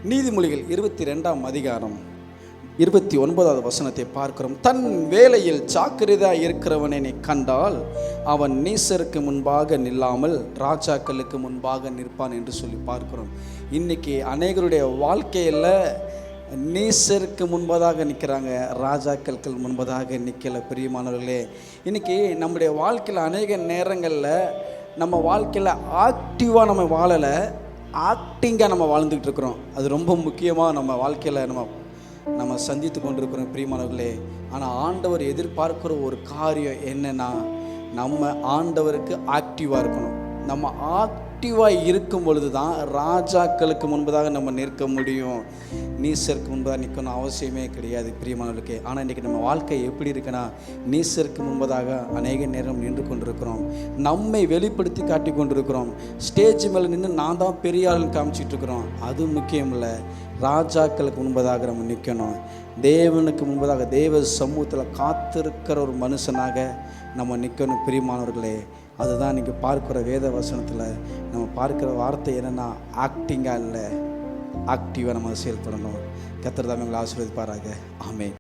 நீதிமொழிகள் 22ஆம் அதிகாரம் 29வது வசனத்தை பார்க்கிறோம். தன் வேலையில் ஜாக்கிரதையாக இருக்கிறவனை நீ கண்டால் அவன் நீசருக்கு முன்பாக நில்லாமல் ராஜாக்களுக்கு முன்பாக நிற்பான் என்று சொல்லி பார்க்கிறோம். இன்னைக்கு அநேகருடைய வாழ்க்கையில் நீசருக்கு முன்பதாக நிற்கிறாங்க, ராஜாக்களுக்கு முன்பதாக நிற்கல. பிரியமானவர்களே, இன்றைக்கி நம்முடைய வாழ்க்கையில் அநேக நேரங்களில் நம்ம வாழ்க்கையில் ஆக்டிவாக நம்ம வாழலை, ஆக்டிங்காக நம்ம வாழ்ந்துக்கிட்டு இருக்கிறோம். அது ரொம்ப முக்கியமாக நம்ம வாழ்க்கையில் நம்ம சந்தித்து கொண்டிருக்கிறோம் பிரியமானவர்களே. ஆனால் ஆண்டவர் எதிர்பார்க்குற ஒரு காரியம் என்னென்னா, நம்ம ஆண்டவருக்கு ஆக்டிவாக இருக்கணும். நம்ம ஆக்டிவாக இருக்கும் பொழுது தான் ராஜாக்களுக்கு முன்பதாக நம்ம நிற்க முடியும். நீசருக்கு முன்பதாக நிற்கணும் அவசியமே கிடையாது பிரியமானவர்களுக்கு. ஆனால் இன்றைக்கி நம்ம வாழ்க்கை எப்படி இருக்குன்னா, நீசருக்கு முன்பதாக அநேக நேரம் நின்று கொண்டிருக்கிறோம், நம்மை வெளிப்படுத்தி காட்டி கொண்டிருக்கிறோம். ஸ்டேஜ் மேலே நின்று நான் தான் பெரிய ஆளுன்னு காமிச்சிட்ருக்கிறோம். அது முக்கியம் இல்லை. ராஜாக்களுக்கு முன்பதாக நம்ம நிற்கணும். தேவனுக்கு முன்பதாக தேவ சமூகத்தில் காத்திருக்கிற ஒரு மனுஷனாக நம்ம நிற்கணும் பிரியமானவர்களே. அதுதான் நீங்கள் பார்க்குற வேத வசனத்தில் நம்ம பார்க்குற வார்த்தை என்னென்னா, ஆக்டிங்காக இல்லை, ஆக்டிவாக நம்ம செயல்படணும். கர்த்தர் தாமே உங்களை ஆசீர்வதிப்பாராக. ஆமென்.